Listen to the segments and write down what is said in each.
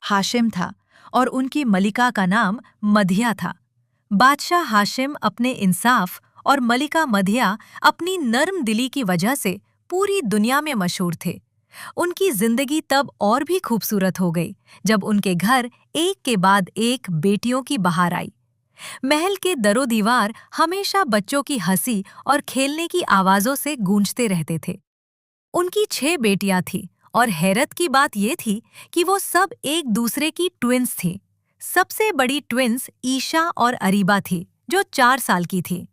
हाशिम था और उनकी मलिका का नाम मधिया था। बादशाह हाशिम अपने इंसाफ और मलिका मधिया अपनी नर्म दिली की वजह से पूरी दुनिया में मशहूर थे। उनकी जिंदगी तब और भी खूबसूरत हो गई जब उनके घर एक के बाद एक बेटियों की बहार आई। महल के दरो दीवार हमेशा बच्चों की हंसी और खेलने की आवाजों से गूंजते रहते थे। उनकी 6 बेटियां थीं और हैरत की बात ये थी कि वो सब एक दूसरे की ट्विन्स थीं। सबसे बड़ी ट्विन्स ईशा और अरीबा थी, जो 4 साल की थी।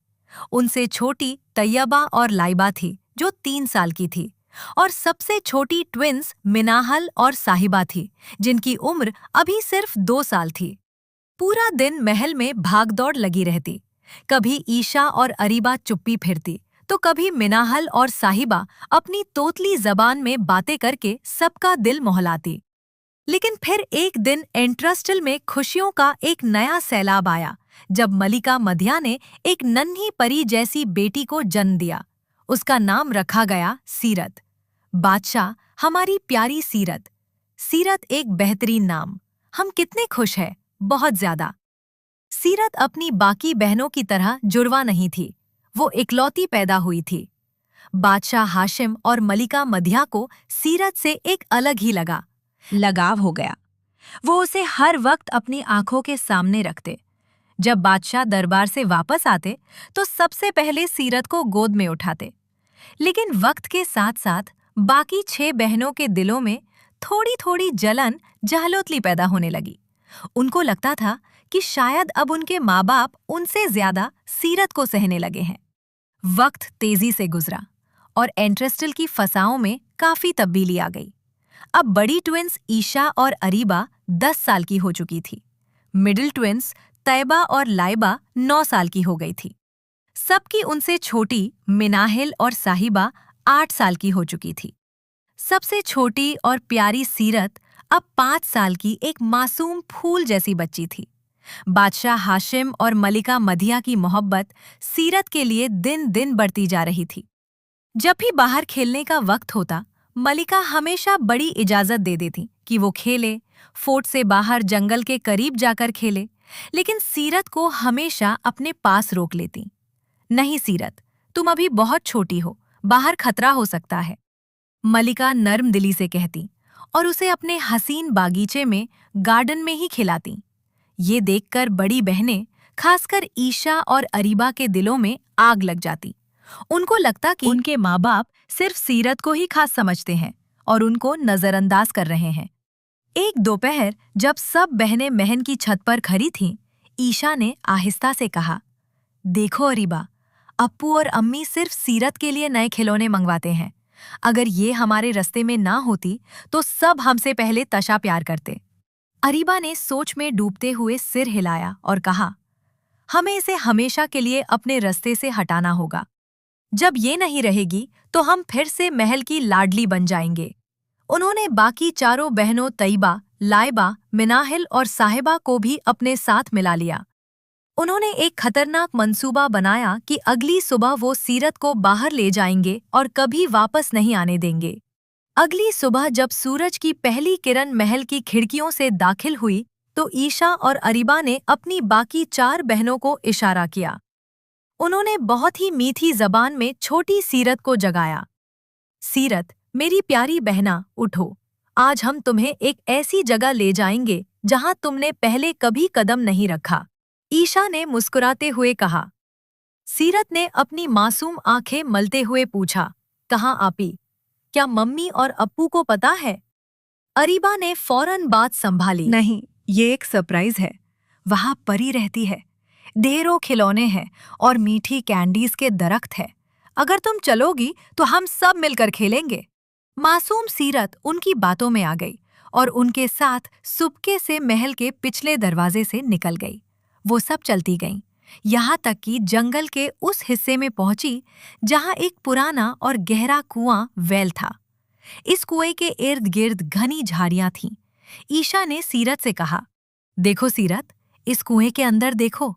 उनसे छोटी तैयबा और लाइबा थी, जो 3 साल की थी। और सबसे छोटी ट्विन्स मिनाहल और साहिबा थी, जिनकी उम्र अभी सिर्फ 2 साल थी। पूरा दिन महल में भागदौड़ लगी रहती। कभी ईशा और अरीबा चुप्पी फिरती, तो कभी मिनाहल और साहिबा अपनी तोतली जबान में बातें करके सबका दिल मोहलाती। लेकिन फिर एक दिन एंट्रस्टल में खुशियों का एक नया सैलाब आया, जब मलिका मधिया ने एक नन्ही परी जैसी बेटी को जन्म दिया। उसका नाम रखा गया सीरत। बादशाह, हमारी प्यारी सीरत। सीरत एक बेहतरीन नाम। हम कितने खुश हैं, बहुत ज्यादा। सीरत अपनी बाकी बहनों की तरह जुड़वा नहीं थी, वो इकलौती पैदा हुई थी। बादशाह हाशिम और मलिका मधिया को सीरत से एक अलग ही लगाव हो गया। वो उसे हर वक्त अपनी आंखों के सामने रखते। जब बादशाह दरबार से वापस आते तो सबसे पहले सीरत को गोद में उठाते। लेकिन वक्त के साथ साथ बाकी 6 बहनों के दिलों में थोड़ी थोड़ी जलन जहलोतली पैदा होने लगी। उनको लगता था कि शायद अब उनके माँ बाप उनसे ज्यादा सीरत को सहने लगे हैं। वक्त तेजी से गुजरा और एंट्रस्टल की फसाओं में काफी तब्दीली आ गई। अब बड़ी ट्विन्स ईशा और अरीबा 10 साल की हो चुकी थी। मिडिल ट्विन्स तैयबा और लाइबा 9 साल की हो गई थी। सबकी उनसे छोटी मिनाहिल और साहिबा 8 साल की हो चुकी थी। सबसे छोटी और प्यारी सीरत अब 5 साल की एक मासूम फूल जैसी बच्ची थी। बादशाह हाशिम और मलिका मधिया की मोहब्बत सीरत के लिए दिन दिन बढ़ती जा रही थी। जब भी बाहर खेलने का वक्त होता, मलिका हमेशा बड़ी इजाजत दे देती कि वो खेले, फोर्ट से बाहर जंगल के करीब जाकर खेले। लेकिन सीरत को हमेशा अपने पास रोक लेती। नहीं सीरत, तुम अभी बहुत छोटी हो, बाहर खतरा हो सकता है, मलिका नर्म दिली से कहती और उसे अपने हसीन बागीचे में गार्डन में ही खिलाती। ये देखकर बड़ी बहनें, खासकर ईशा और अरीबा के दिलों में आग लग जाती। उनको लगता कि उनके माँ बाप सिर्फ सीरत को ही खास समझते हैं और उनको नजरअंदाज कर रहे हैं। एक दोपहर जब सब बहनें महल की छत पर खड़ी थीं, ईशा ने आहिस्ता से कहा, देखो अरीबा, अप्पू और अम्मी सिर्फ सीरत के लिए नए खिलौने मंगवाते हैं। अगर ये हमारे रास्ते में ना होती तो सब हमसे पहले तशा प्यार करते। अरीबा ने सोच में डूबते हुए सिर हिलाया और कहा, हमें इसे हमेशा के लिए अपने रास्ते से हटाना होगा। जब ये नहीं रहेगी तो हम फिर से महल की लाडली बन जाएंगे। उन्होंने बाकी चारों बहनों तैयबा, लाइबा, मिनाहिल और साहिबा को भी अपने साथ मिला लिया। उन्होंने एक खतरनाक मंसूबा बनाया कि अगली सुबह वो सीरत को बाहर ले जाएंगे और कभी वापस नहीं आने देंगे। अगली सुबह जब सूरज की पहली किरण महल की खिड़कियों से दाखिल हुई तो ईशा और अरीबा ने अपनी बाकी 4 बहनों को इशारा किया। उन्होंने बहुत ही मीठी जबान में छोटी सीरत को जगाया। सीरत, मेरी प्यारी बहना, उठो। आज हम तुम्हें एक ऐसी जगह ले जाएंगे जहां तुमने पहले कभी कदम नहीं रखा। ईशा ने मुस्कुराते हुए कहा। सीरत ने अपनी मासूम आंखें मलते हुए पूछा, कहाँ आपी? क्या मम्मी और अप्पू को पता है? अरीबा ने फौरन बात संभाली, नहीं, ये एक सरप्राइज है। वहां परी रहती है, ढेरों खिलौने हैं और मीठी कैंडीज के दरख्त है। अगर तुम चलोगी तो हम सब मिलकर खेलेंगे। मासूम सीरत उनकी बातों में आ गई और उनके साथ सुबके से महल के पिछले दरवाजे से निकल गई। वो सब चलती गईं, यहाँ तक कि जंगल के उस हिस्से में पहुंची जहाँ एक पुराना और गहरा कुआं वेल था। इस कुएं के इर्द गिर्द घनी झाड़ियां थीं। ईशा ने सीरत से कहा, देखो सीरत, इस कुएं के अंदर देखो,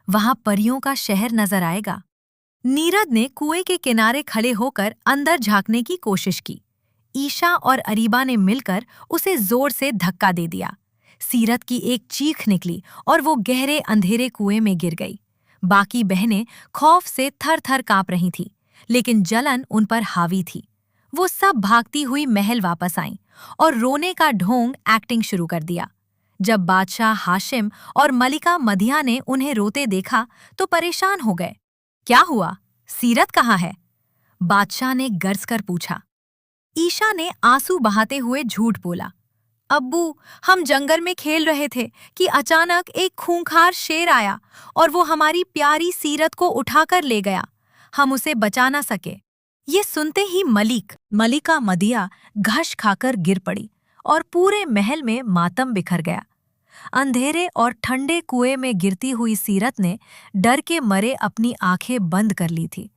वहां परियों का शहर नजर आएगा। नीरद ने कुएं के किनारे खड़े होकर अंदर झांकने की कोशिश की। ईशा और अरीबा ने मिलकर उसे जोर से धक्का दे दिया। सीरत की एक चीख निकली और वो गहरे अंधेरे कुएं में गिर गई। बाकी बहनें खौफ से थर-थर कांप रही थीं, लेकिन जलन उन पर हावी थी। वो सब भागती हुई महल वापस आईं और रोने का ढोंग एक्टिंग शुरू कर दिया। जब बादशाह हाशिम और मलिका मदिया ने उन्हें रोते देखा तो परेशान हो गए। क्या हुआ? सीरत कहाँ है? बादशाह ने गर्ज कर पूछा। ईशा ने आंसू बहाते हुए झूठ बोला। अब्बू, हम जंगल में खेल रहे थे कि अचानक एक खूंखार शेर आया और वो हमारी प्यारी सीरत को उठाकर ले गया। हम उसे बचा ना सके। ये सुनते ही मलिका मदिया घश खाकर गिर पड़ी और पूरे महल में मातम बिखर गया। अंधेरे और ठंडे कुएं में गिरती हुई सीरत ने डर के मरे अपनी आंखें बंद कर ली थी।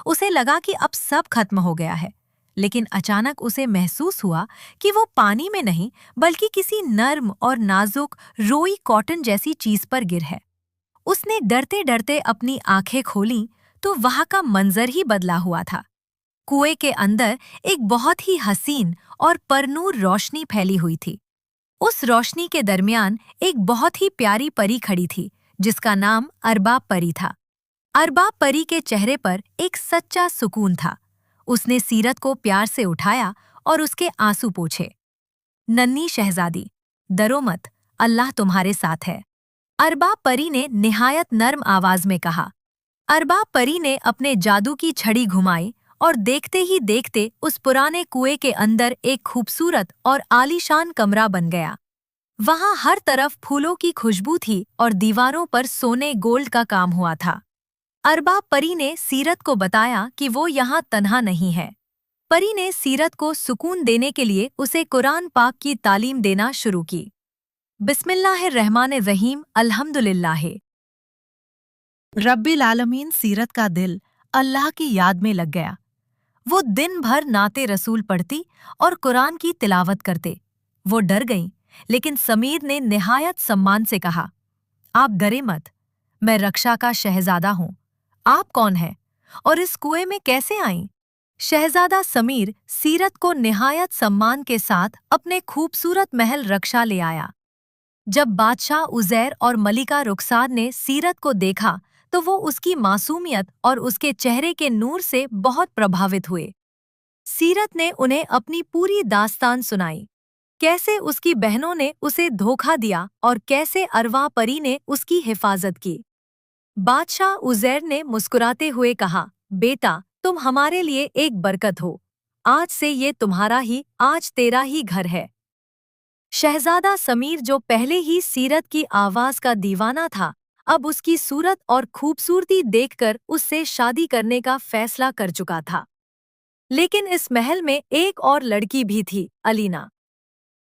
उसे लगा कि अब सब खत्म हो गया है, लेकिन अचानक उसे महसूस हुआ कि वो पानी में नहीं बल्कि किसी नर्म और नाजुक रोई कॉटन जैसी चीज पर गिर है। उसने डरते डरते अपनी आंखें खोलीं तो वहां का मंजर ही बदला हुआ था। कुएं के अंदर एक बहुत ही हसीन और परनूर रोशनी फैली हुई थी। उस रोशनी के दरमियान एक बहुत ही प्यारी परी खड़ी थी, जिसका नाम अरबाब परी था। अरबाब परी के चेहरे पर एक सच्चा सुकून था। उसने सीरत को प्यार से उठाया और उसके आंसू पोंछे। नन्ही शहजादी, डरो मत, अल्लाह तुम्हारे साथ है, अरबाब परी ने निहायत नर्म आवाज में कहा। अरबाब परी ने अपने जादू की छड़ी घुमाई और देखते ही देखते उस पुराने कुएं के अंदर एक खूबसूरत और आलीशान कमरा बन गया। वहां हर तरफ फूलों की खुशबू थी और दीवारों पर सोने गोल्ड का काम हुआ था। अरबाब परी ने सीरत को बताया कि वो यहाँ तन्हा नहीं है। परी ने सीरत को सुकून देने के लिए उसे कुरान पाक की तालीम देना शुरू की। बिस्मिल्लाहिर्रहमानिर्रहीम, अल्हम्दुलिल्लाह। रब्बिल आलमीन सीरत का दिल अल्लाह की याद में लग गया। वो दिन भर नाते रसूल पढ़ती और कुरान की तिलावत करते। वो डर गईं, लेकिन समीर ने निहायत सम्मान से कहा, आप डरे मत, मैं रक्षा का शहजादा हूँ। आप कौन हैं और इस कुएं में कैसे आईं? शहजादा समीर सीरत को निहायत सम्मान के साथ अपने खूबसूरत महल रक्षा ले आया। जब बादशाह उजैर और मलिका रुखसार ने सीरत को देखा तो वो उसकी मासूमियत और उसके चेहरे के नूर से बहुत प्रभावित हुए। सीरत ने उन्हें अपनी पूरी दास्तान सुनाई, कैसे उसकी बहनों ने उसे धोखा दिया और कैसे अरवा परी ने उसकी हिफाजत की। बादशाह उजैर ने मुस्कुराते हुए कहा, बेटा, तुम हमारे लिए एक बरकत हो। आज से ये तुम्हारा ही, आज तेरा ही घर है। शहजादा समीर, जो पहले ही सीरत की आवाज का दीवाना था, अब उसकी सूरत और खूबसूरती देखकर उससे शादी करने का फैसला कर चुका था। लेकिन इस महल में एक और लड़की भी थी, अलीना।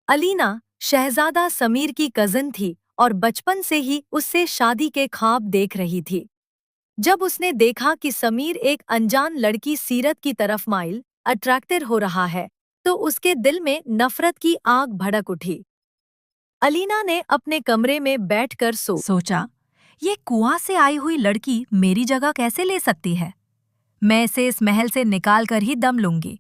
अलीना शहजादा समीर की कज़न थी और बचपन से ही उससे शादी के ख्वाब देख रही थी। जब उसने देखा कि समीर एक अनजान लड़की सीरत की तरफ माइल अट्रैक्टेड हो रहा है, तो उसके दिल में नफरत की आग भड़क उठी। अलीना ने अपने कमरे में बैठकर सोचा, ये कुआं से आई हुई लड़की मेरी जगह कैसे ले सकती है? मैं इसे इस महल से निकाल कर ही दम लूंगी।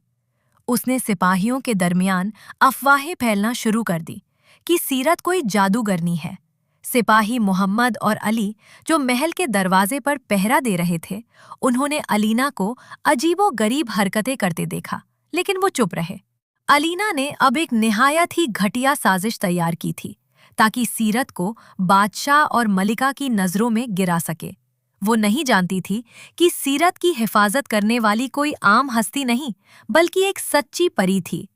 उसने सिपाहियों के दरमियान अफवाहें फैलना शुरू कर दी कि सीरत कोई जादूगरनी है। सिपाही मोहम्मद और अली, जो महल के दरवाजे पर पहरा दे रहे थे, उन्होंने अलीना को अजीबो-गरीब हरकतें करते देखा, लेकिन वो चुप रहे। अलीना ने अब एक निहायत ही घटिया साजिश तैयार की थी ताकि सीरत को बादशाह और मलिका की नजरों में गिरा सके। वो नहीं जानती थी कि सीरत की हिफाजत करने वाली कोई आम हस्ती नहीं, बल्कि एक सच्ची परी थी।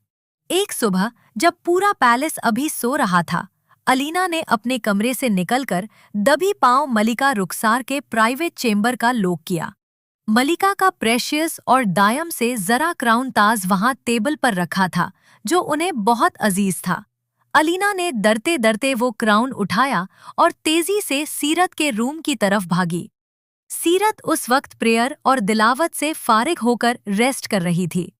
एक सुबह जब पूरा पैलेस अभी सो रहा था, अलीना ने अपने कमरे से निकलकर दबी पांव मलिका रुखसार के प्राइवेट चेंबर का लॉक किया। मलिका का प्रेशियस और डायम से जरा क्राउन ताज वहां टेबल पर रखा था, जो उन्हें बहुत अजीज था। अलीना ने डरते डरते वो क्राउन उठाया और तेजी से सीरत के रूम की तरफ भागी। सीरत उस वक्त प्रेयर और दिलावत से फारिग होकर रेस्ट कर रही थी।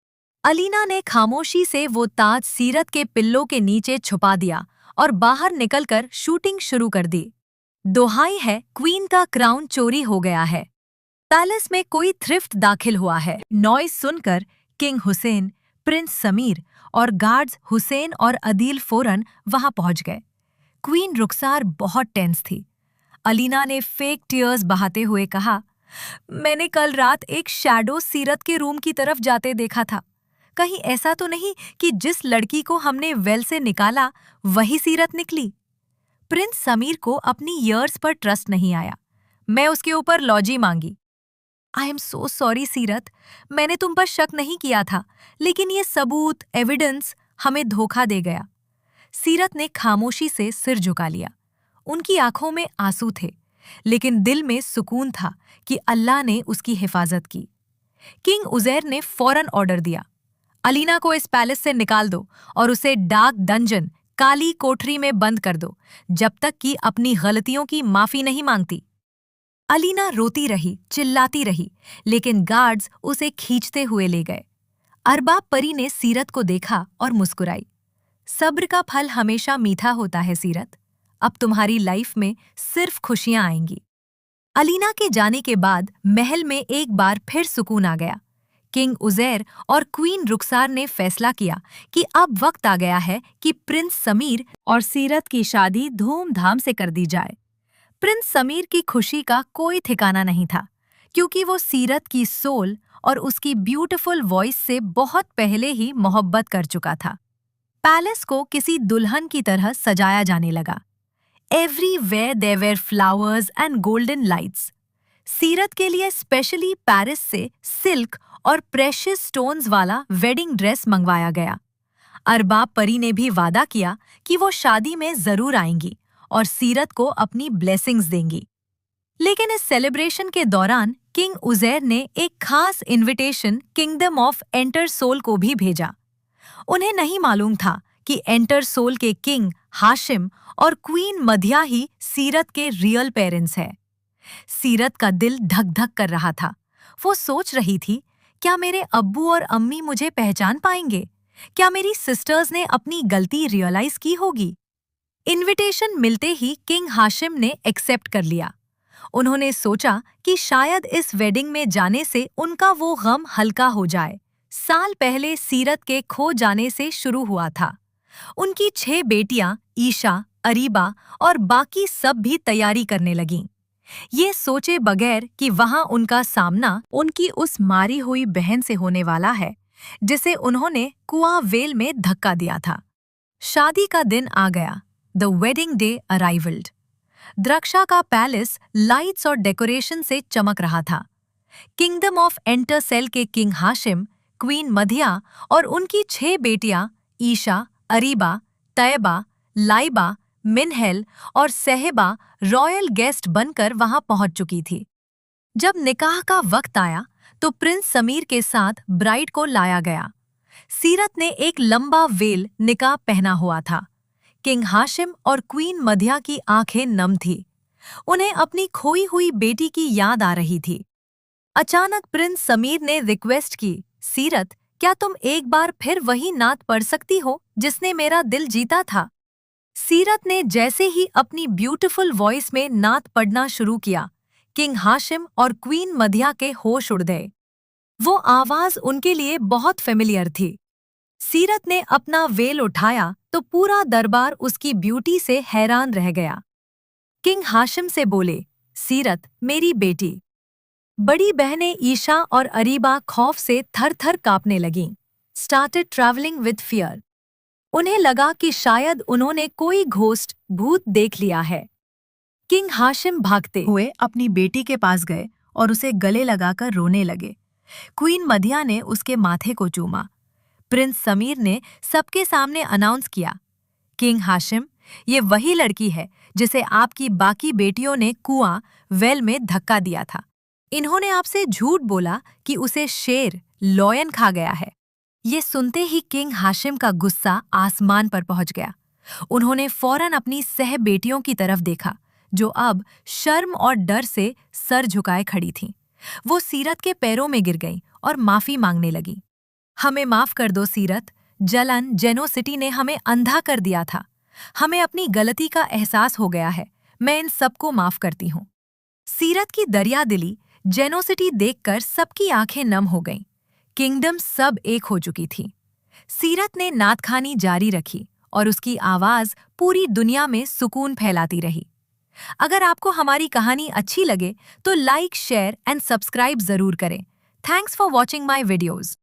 अलीना ने खामोशी से वो ताज सीरत के पिल्लों के नीचे छुपा दिया और बाहर निकलकर शूटिंग शुरू कर दी। दोहाई है, क्वीन का क्राउन चोरी हो गया है। पैलेस में कोई थ्रिफ्ट दाखिल हुआ है। नॉइज सुनकर किंग हुसैन, प्रिंस समीर और गार्ड्स हुसैन और अदील फौरन वहां पहुंच गए। क्वीन रुखसार बहुत टेंस थी। अलीना ने फेक टीयर्स बहाते हुए कहा, मैंने कल रात एक शैडो सीरत के रूम की तरफ जाते देखा था। कहीं ऐसा तो नहीं कि जिस लड़की को हमने वेल से निकाला वही सीरत निकली? प्रिंस समीर को अपनी ईयर्स पर ट्रस्ट नहीं आया। मैं उसके ऊपर लॉजी मांगी। आई एम सो सॉरी सीरत, मैंने तुम पर शक नहीं किया था, लेकिन ये सबूत, एविडेंस हमें धोखा दे गया। सीरत ने खामोशी से सिर झुका लिया। उनकी आंखों में आंसू थे, लेकिन दिल में सुकून था कि अल्लाह ने उसकी हिफाजत की। किंग उजैर ने फौरन ऑर्डर दिया, अलीना को इस पैलेस से निकाल दो और उसे डार्क डंजन, काली कोठरी में बंद कर दो, जब तक कि अपनी गलतियों की माफी नहीं मांगती। अलीना रोती रही, चिल्लाती रही, लेकिन गार्ड्स उसे खींचते हुए ले गए। अरबाब परी ने सीरत को देखा और मुस्कुराई। सब्र का फल हमेशा मीठा होता है सीरत, अब तुम्हारी लाइफ में सिर्फ खुशियां आएंगी। अलीना के जाने के बाद महल में एक बार फिर सुकून आ गया। किंग उजैर और क्वीन रुखसार ने फैसला किया कि अब वक्त आ गया है कि प्रिंस समीर और सीरत की शादी धूमधाम से कर दी जाए। प्रिंस समीर की खुशी का कोई ठिकाना नहीं था, क्योंकि वो सीरत की सोल और उसकी ब्यूटीफुल वॉइस से बहुत पहले ही मोहब्बत कर चुका था। पैलेस को किसी दुल्हन की तरह सजाया जाने लगा। Everywhere there were flowers and golden lights. Seerat के लिए स्पेशली पेरिस से सिल्क और प्रेशियस स्टोन्स वाला वेडिंग ड्रेस मंगवाया गया। अरबाब परी ने भी वादा किया कि वो शादी में जरूर आएंगी और सीरत को अपनी ब्लेसिंग्स देंगी। लेकिन इस सेलिब्रेशन के दौरान किंग उजैर ने एक खास इनविटेशन किंगडम ऑफ एंटरसोल को भी भेजा। उन्हें नहीं मालूम था कि एंटरसोल के किंग हाशिम और क्वीन मधिया ही सीरत के रियल पेरेंट्स हैं। सीरत का दिल धक धक कर रहा था। वो सोच रही थी, क्या मेरे अब्बू और अम्मी मुझे पहचान पाएंगे? क्या मेरी सिस्टर्स ने अपनी गलती रियलाइज की होगी? इनविटेशन मिलते ही किंग हाशिम ने एक्सेप्ट कर लिया। उन्होंने सोचा कि शायद इस वेडिंग में जाने से उनका वो गम हल्का हो जाए। साल पहले सीरत के खो जाने से शुरू हुआ था। उनकी 6 बेटियां ईशा, अरीबा और बाकी सब भी तैयारी करने लगीं। ये सोचे बगैर कि वहां उनका सामना उनकी उस मारी हुई बहन से होने वाला है, जिसे उन्होंने कुआं वेल में धक्का दिया था। शादी का दिन आ गया। The wedding day arrivaled. Draksha का पैलेस लाइट्स और डेकोरेशन से चमक रहा था। किंगडम ऑफ एंटरसेल के किंग हाशिम, क्वीन मधिया और उनकी 6 बेटियां ईशा, अरीबा, तैयबा, लाइबा, मिनहेल और सहबा रॉयल गेस्ट बनकर वहां पहुंच चुकी थी। जब निकाह का वक्त आया तो प्रिंस समीर के साथ ब्राइड को लाया गया। सीरत ने एक लंबा वेल निकाह पहना हुआ था। किंग हाशिम और क्वीन मधिया की आंखें नम थी। उन्हें अपनी खोई हुई बेटी की याद आ रही थी। अचानक प्रिंस समीर ने रिक्वेस्ट की, सीरत, क्या तुम एक बार फिर वही नात पढ़ सकती हो जिसने मेरा दिल जीता था? सीरत ने जैसे ही अपनी ब्यूटीफुल वॉइस में नात पढ़ना शुरू किया, किंग हाशिम और क्वीन मधिया के होश उड़ गए। वो आवाज उनके लिए बहुत फेमिलियर थी। सीरत ने अपना वेल उठाया तो पूरा दरबार उसकी ब्यूटी से हैरान रह गया। किंग हाशिम से बोले, सीरत मेरी बेटी। बड़ी बहनें ईशा और अरीबा खौफ से थर-थर कांपने लगीं। Started travelling with fear. उन्हें लगा कि शायद उन्होंने कोई घोस्ट, भूत देख लिया है। किंग हाशिम भागते हुए अपनी बेटी के पास गए और उसे गले लगाकर रोने लगे। क्वीन मधिया ने उसके माथे को चूमा। प्रिंस समीर ने सबके सामने अनाउंस किया, किंग हाशिम, ये वही लड़की है जिसे आपकी बाकी बेटियों ने कुआं वेल में धक्का दिया था। इन्होंने आपसे झूठ बोला कि उसे शेर, लॉयन खा गया है। ये सुनते ही किंग हाशिम का गुस्सा आसमान पर पहुंच गया। उन्होंने फौरन अपनी सह बेटियों की तरफ देखा, जो अब शर्म और डर से सर झुकाए खड़ी थीं। वो सीरत के पैरों में गिर गईं और माफी मांगने लगी। हमें माफ कर दो सीरत, जलन, जेनोसिटी ने हमें अंधा कर दिया था। हमें अपनी गलती का एहसास हो गया है। मैं इन सबको माफ करती हूँ। सीरत की दरिया दिली, जेनोसिटी देखकर सबकी आंखें नम हो गईं। किंगडम सब एक हो चुकी थी। सीरत ने नातखानी जारी रखी और उसकी आवाज पूरी दुनिया में सुकून फैलाती रही। अगर आपको हमारी कहानी अच्छी लगे तो लाइक, शेयर एंड सब्सक्राइब जरूर करें। Thanks for watching my videos.